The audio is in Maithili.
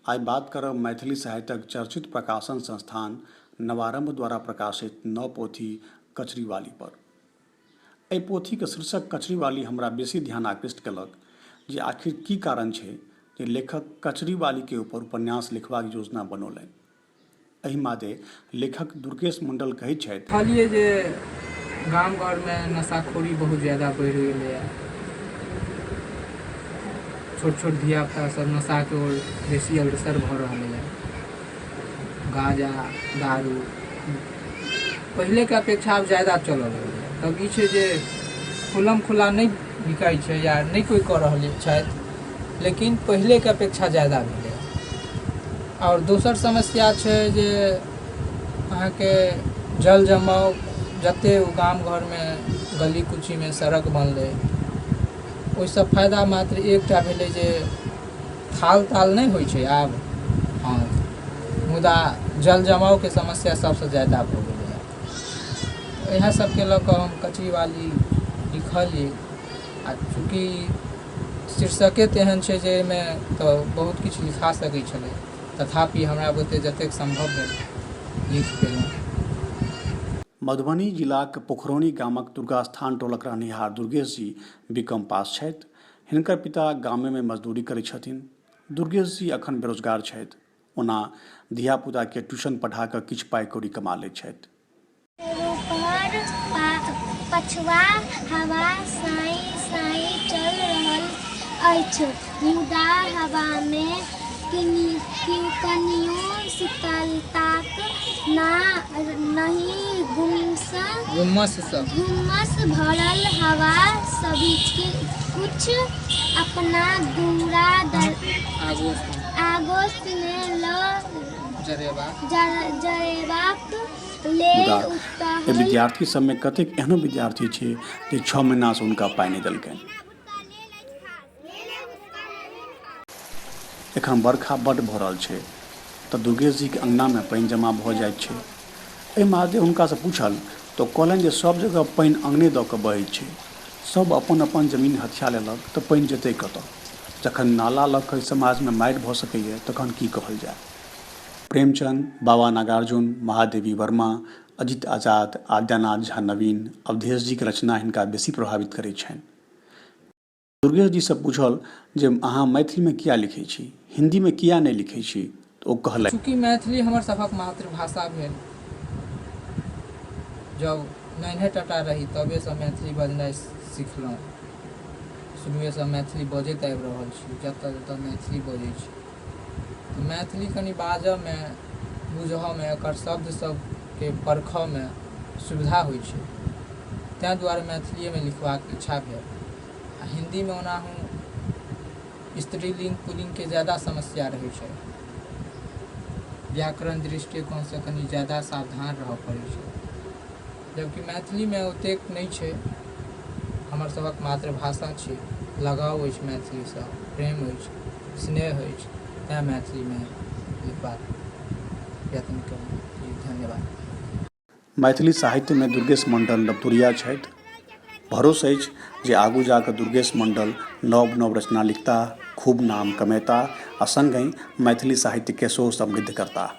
आइ बात करब मैथिली साहित्यक चर्चित प्रकाशन संस्थान नवारंभ द्वारा प्रकाशित नव पोथी कचरीवाली पर। एहि पोथीके शीर्षक कचरीवाली हमरा बेसी ध्यान आकृष्ट केलक जे आखिर की कारण छै जे लेखक कचरीवालीके ऊपर उपन्यास लिखबाक योजना बनौलनि। एहि मादे लेखक दुर्गेश मंडल कहैत छथि, कहलिए जे गाम घरमे नशाखोरी बहुत ज़्यादा बढ़ि गेलैए। छोट छोट धियापुता सब नशाके ओर बेसी अग्रसर भऽ रहल है। गांजा दारू पहिलेके अपेक्षा अब ज़्यादा चलऽ लगलै। तब ई छै जे खुलम खुला नहीं बिकाई छै या नहीं कोई कऽ रहल छथि, लेकिन पहिलेके अपेक्षा ज़्यादा भेलै। और दोसर समस्या छै जे अहाँके जल जमाव जते गाम घरमे गली कुचीमे सड़क बनलै, ओहिसँ फायदा मात्र एकटा भेलै जे थाल ताल नहीं होइ छै आब। हाँ, मुदा जल जमावके समस्या सबसँ ज़्यादा भऽ गेलै। इएह सबके लऽ कऽ हम कचरीवाली लिखलिए। आ चूँकि शीर्षके तेहन छै जे एहिमे तऽ बहुत किछु लिखा सकै छलै, तथापि हमरा बुते जतेक संभव भेल लिख देलहुँ। मधुबनी जिलाक पोखरौनी गामक दुर्गास्थान टोलक रहनिहार दुर्गेश जी बीकॉम पास छथि। हिनकर पिता गामेमे मजदूरी करैत छथिन। दुर्गेश जी अखन बेरोजगार छथि, ओना धियापुताके ट्यूशन पढ़ा कऽ किछु पाइ कौड़ी कमा लैत छथि। पछवा हवा साई साई चल रहल अछि, मुदा हवामे कनियो शीतलताक नहि गुम्मस भरल हवा सभीके कुछ अपना दूरा आगोशमे जरेबाक लेल विद्यार्थी सबमे कतेक एहनो विद्यार्थी छै जे 6 महीनासँ हुनका पाइ नहि देलकनि। एखन बरखा बड्ड भऽ रहल छै तऽ दुर्गेश जीके अङ्गनामे पानि जमा भऽ जाइत छै। एहि मादे हुनकासँ पूछल तऽ कहलनि जे सब जगह पानि अङ्गने दऽ कऽ बहैत छै। सब अपन अपन जमीन हथिया लेलक तऽ पानि जेतै कतऽ? जखन नाला लऽ कऽ समाजमे मारि भऽ सकैए तखन की कहल जाय? प्रेमचंद, बाबा नागार्जुन, महादेवी वर्मा, अजित आजाद, आद्यानाथ झा नवीन, अवधेश जीके रचना हिनका बेसी प्रभावित करैत छनि। दुर्गेश जीसँ पूछल जे अहाँ मैथिलीमे किया लिखै छी, हिन्दीमे किया नहि लिखै छी, तऽ ओ कहलनि, चूँकि मैथिली हमर सभक मातृभाषा भेल। जब नन्हे टटा रही तबेसँ मैथिली बजनाइ सिखलहुँ। शुरुएसँ मैथिली बजैत आबि रहल छी, जतऽ जतऽ मैथिली बजै छी। तऽ मैथिली कनि बाजऽमे बुझऽमे एकर शब्द सबके परखऽमे सुविधा होइ छै, ताहि दुआरे मैथिलीएमे लिखबाक इच्छा भेल। आ हिन्दीमे ओनाहु स्त्रीलिंग पुल्लिंगके ज़्यादा समस्या रहै छै, व्याकरण दृष्टिकोणसँ कनि ज़्यादा सावधान रहऽ पड़ै छै, जबकि मैथिलीमे ओतेक नहि छै। हमर सभक मातृभाषा छै, लगाव अछि मैथिलीसँ, प्रेम अछि, स्नेह अछि, तेँ मैथिलीमे लिखबाक यत्न केलहुँ। धन्यवाद। मैथिली साहित्यमे दुर्गेश मंडल नवतुरिया छथि। भरोस अछि जे आगू जाकऽ दुर्गेश मंडल नव नव रचना लिखता, खूब नाम कमेता आ संगहि मैथिली साहित्यके सेहो समृद्ध करता।